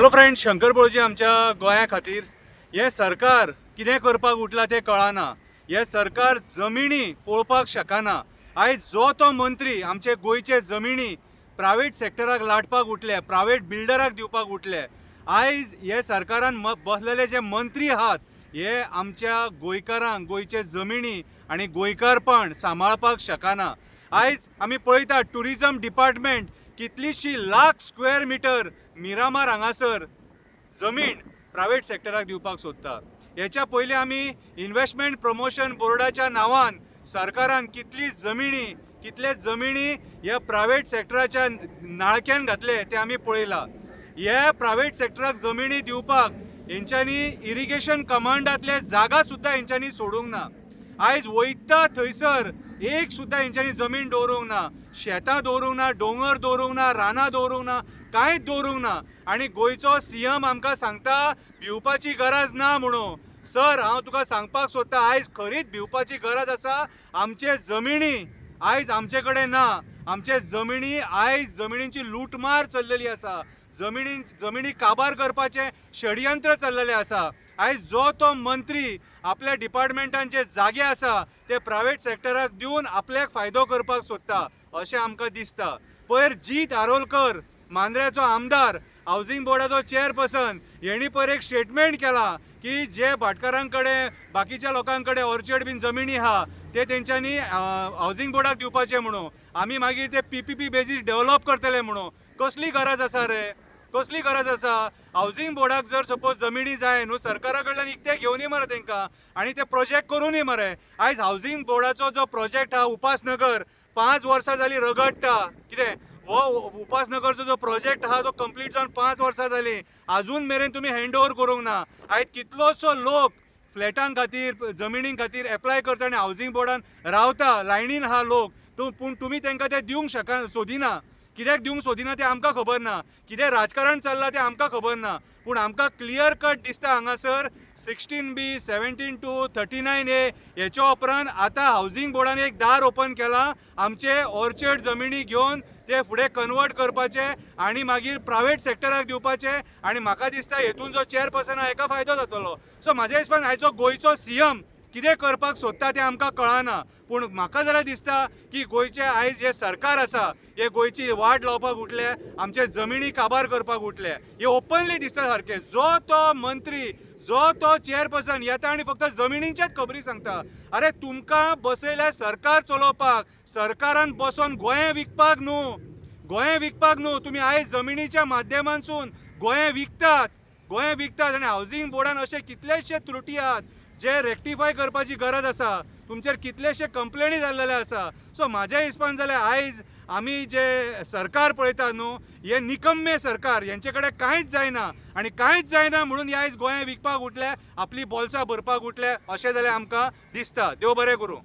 Hello friend, Shankar बळजी आमच्या गोंया खातीर हे सरकार कितें करपाक उठला तें कळना। हे सरकार जमिनी पळोवपाक शकना। आयज जो तो मंत्री आमचे गोंयचे जमिनी प्रायवेट सेक्टराक लाटपाक उठले, प्रायवेट बिल्डराक दिवपाक उठले। आयज हे सरकारान बसलेले जे मंत्री आहात हे आमच्या गोंयकारांक गोंयचे जमिनी आनी गोंयकारपण सांबाळपाक शकना। आयज आमी पळयता टुरिजम डिपार्टमेंट कितलीशी लाख स्क्वेअर मिटर मिरामार हांगासर जमीन प्रायवेट सेक्टराक दिवपाक सोदता। हेच्या पयलीं आमी इन्व्हेस्टमेंट प्रमोशन बोर्डाच्या नांवान सरकारान कितले जमिनी ह्या प्रायवेट सेक्टराच्या नाळक्यान घातले ते आमी पळयला। ह्या प्रायवेट सेक्टराक जमिनी दिवपाक हेंच्यांनी इरिगेशन कमांडांतले जागा सुद्दां हेंच्यांनी सोडूंक ना। आयज वयता थंयसर एक सुद्दां हेंच्यांनी जमीन दवरूंक ना, शेतां दवरूंक ना, दोंगर दवरूंक ना, रानां दवरूंक ना, कांयच दवरूंक ना। आनी गोंयचो सीएम आमकां सांगता भिवपाची गरज ना म्हणून। सर, हांव तुका सांगपाक सोदता आयज खरीच भिवपाची गरज आसा। आमचे जमिनी आयज आमचे कडेन ना। आमचे जमिनी आयज जमिनींची लूटमार चल्लेली आसा। जमिनी काबार करपाचे षडयंत्र चल्लेले आसा। आयज जो तो मंत्री आपल्या डिपार्टमेंटान जे जागे आसा ते प्रायवेट सेक्टराक दिवन आपल्याक फायदो करपाक सोदता अशें आमकां दिसता। पयर जीत आरोलकर मांद्रेचो आमदार, हावजिंग बोर्डाचो चेअरपर्सन, हेणी पयर एक स्टेटमेंट केला की जे भाटकारांकडे बाकीच्या लोकांकडे ऑर्चर्ड बीन जमिनी आहा ते तेंच्यांनी हावजिंग बोर्डाक दिवपाचे म्हणून। आमी मागीर ते PPP बेजीस डेव्हलप करतले म्हणून। कसली गरज आसा रे? कसली गरज आसा? हावजिंग बोर्डाक जर सपोज जमिनी जाय न्हू, सरकारा कडल्यान इकते घेवन मरे तेंकां आनी ते प्रोजेक्ट करूनय मरे। आयज हावजिंग बोर्डाचो जो प्रोजेक्ट आहा उपासनगर 5 वर्सां जाली रगडटा। कितें हो उपासनगरचो जो प्रोजेक्ट आहा तो कंप्लीट जावन 5 वर्सां जाली, आजून मेरेन तुमी हँड ओव्हर करूंक ना। आयज कितलोसो लोक फ्लॅटां खातीर जमिनी खातीर एप्लाय करता आनी हावजिंग बोर्डान रावता, लायनीन आहा लोक, पूण तुमी तेंकां ते दिवंक सोदिना। कित्याक दिवंक सोदिना तें आमकां खबर ना, कितें राजकारण चल्लां तें आमकां खबर ना, पूण आमकां क्लियर कट दिसता हांगासर 16B, 17(2), 39A हेच्या उपरांत आतां हावजिंग बोर्डान एक दार ओपन केलां आमचे ऑर्चर्ड जमिनी घेवन ते फुडें कन्वर्ट करपाचे आनी मागीर प्रायवेट सेक्टराक दिवपाचे। आनी म्हाका दिसता हेतून जो चेअरपर्सन आहा हेका फायदो जातलो। सो म्हाज्या हिसपान आयचो गोंयचो सीएम कितें करपाक सोदता तें आमकां कळना, पूण म्हाका जाल्यार दिसता की गोंयचे आयज जे सरकार आसा हे गोंयची वाट लावपाक उठले, आमचे जमिनी काबार करपाक उठले। हे ओपनली दिसता सारकें। जो तो मंत्री, जो तो चेअरपर्सन येता आनी फक्त जमिनींच्याच खबरी सांगता। अरे तुमकां बसयल्या सरकार चलोवपाक, सरकारान बसोन गोंय विकपाक न्हू, गोंय विकपाक न्हू। तुमी आयज जमिनीच्या माध्यमांतसून गोंय विकतात आनी हावजिंग बोर्डान अशे कितलेशे त्रुटी आहात जे रेक्टिफाय करपाची गरज आसा। तुमचेर कितलेशे कंप्लेनी जाल्लेले आसा। सो म्हाज्या हिसपान जाल्यार आयज आमी जे सरकार पळयता न्हू हे निकम्मे सरकार, हेंचे कडेन कांयच जायना आनी कांयच जायना म्हणून हे आयज गोंय विकपाक उठले, आपली बोल्सां भरपाक उठले अशें जाल्यार आमकां दिसता। देव बरें करूं।